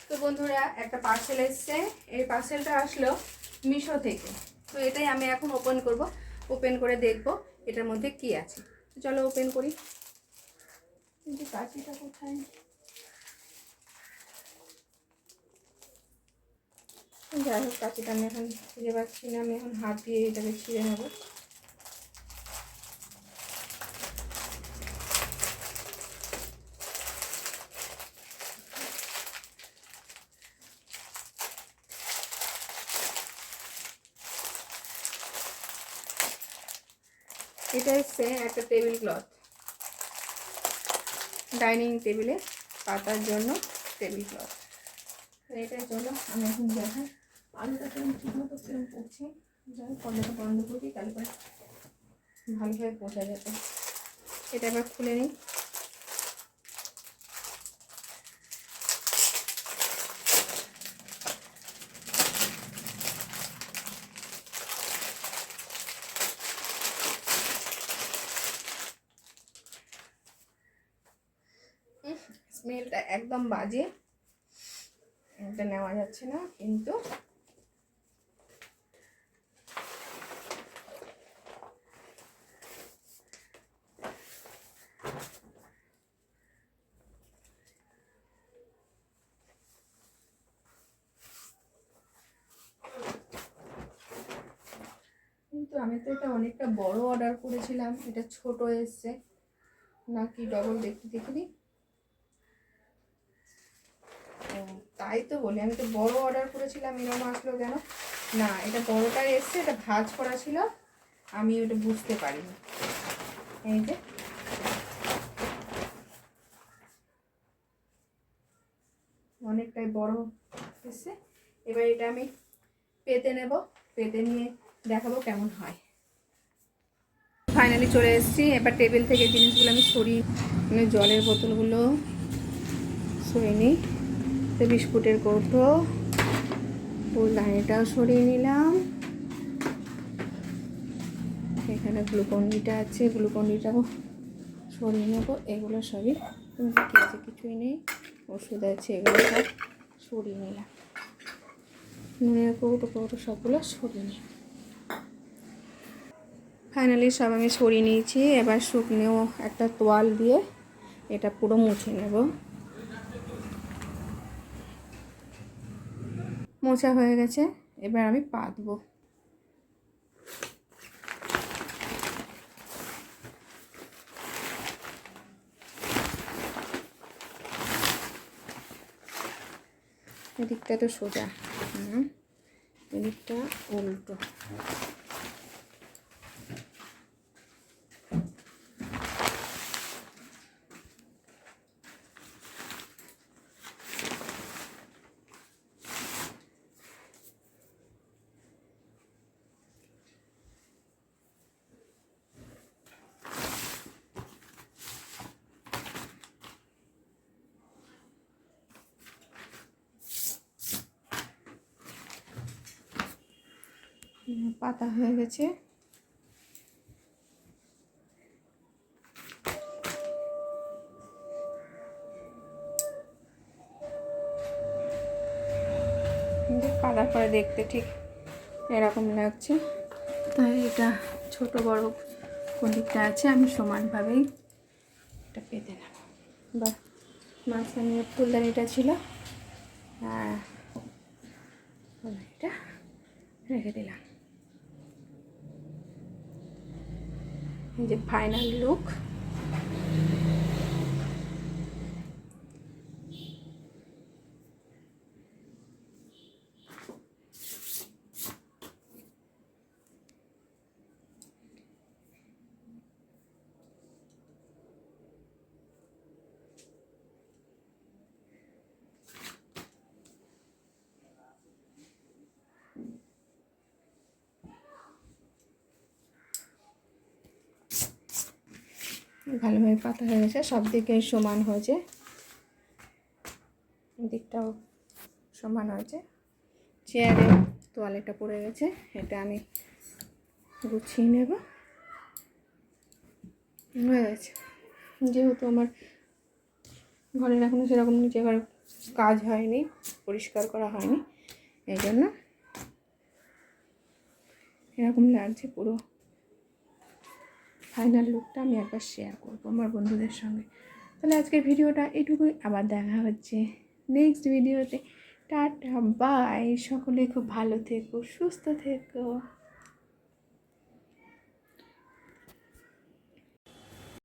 তো বন্ধুরা একটা পার্সেল এসছে, এই পার্সেলটা আসলো মিশো থেকে। তো এটাই আমি এখন ওপেন করব, ওপেন করে দেখব এটার মধ্যে কি আছে। চলো ওপেন করি। কিন্তু কাঁচিটা কোথায়? যাই হোক, কাঁচিটা আমি এখন খুঁজে পাচ্ছি না, আমি এখন হাত দিয়ে এটাকে ছিঁড়ে নেব। এটা হচ্ছে একটা টেবিল ক্লথ, ডাইনিং টেবিলে পাতার জন্য টেবিল ক্লথ। এটার জন্য আমি এখন দেখাই আলুটা কেমন ঠিক মতো কিরম করছি। যাই পর্দাটা বন্ধ করি, তারপরে ভালোভাবে বোঝা যাবে। এটা এবার খুলে নিই। স্মেলটা একদম বাজে, এটা নেওয়া যাচ্ছে না। কিন্তু আমি তো এটা অনেকটা বড় অর্ডার করেছিলাম, এটা ছোট এসছে নাকি ডবল দেখতে দেখিনি। তাই তো বলি, আমি তো বড় অর্ডার করেছিলাম, এরকম আসলো কেন? না, এটা বড়টাই এসছে, এটা ভাঁজ করা ছিল, আমি ওটা বুঝতে পারিনি। এই যে অনেকটাই বড় এসছে। এবার এটা আমি পেতে নেব, পেতে নিয়ে দেখাবো কেমন হয়। ফাইনালি চলে এসেছি। এবার টেবিল থেকে জিনিসগুলো আমি সরিয়ে, মানে জলের বোতলগুলো সরিয়ে নিই, তো বিস্কুটের কৌটো, ফুলদানিটাও সরিয়ে নিলাম। এখানে গ্লুকন্ডিটা আছে, গ্লুকন্ডিটাও সরিয়ে নেবো। এগুলো সবই কী আছে, কিছুই নেই। ওষুধ আছে, এগুলো সব সরিয়ে নিলাম। নুনের কৌটো সবগুলো সরিয়ে নিই। ফাইনালি সব আমি সরিয়ে নিয়েছি। এবার শুকনো একটা তোয়াল দিয়ে এটা পুরো মুছে নেব। মোছা হয়ে গেছে, এবার আমি পাতবো। এদিকটা তো সোজা, এদিকটা উল্টো। পাতা হয়ে গেছে। পাতার পরে দেখতে ঠিক এরকম লাগছে। তাই এটা ছোট বড় কোন দিকটা আছে আমি সমানভাবেই এটা পেতে নেব। বা মাঝখানে ফুলদানিটা ছিল, এটা রেখে দিলাম। এই যে ফাইনাল লুক। ভালোভাবে পাতা হয়ে গেছে, সব দিকে সমান হয়েছে, দিকটাও সমান হয়েছে। চেয়ারে তোয়ালেটা পড়ে গেছে, এটা আমি গুছিয়ে নেব। হয়ে গেছে। যেহেতু আমার ঘরের এখনও সেরকম নিচে ঘরে কাজ হয়নি, পরিষ্কার করা হয়নি, এই জন্য এরকম লাগছে। পুরো ফাইনাল লুকটা আমি একবার শেয়ার করবো আমার বন্ধুদের সঙ্গে। তাহলে আজকের ভিডিওটা এটুকুই, আবার দেখা হচ্ছে নেক্সট ভিডিওতে। টাটা বাই, সকলে খুব ভালো থেকো, সুস্থ থেকো।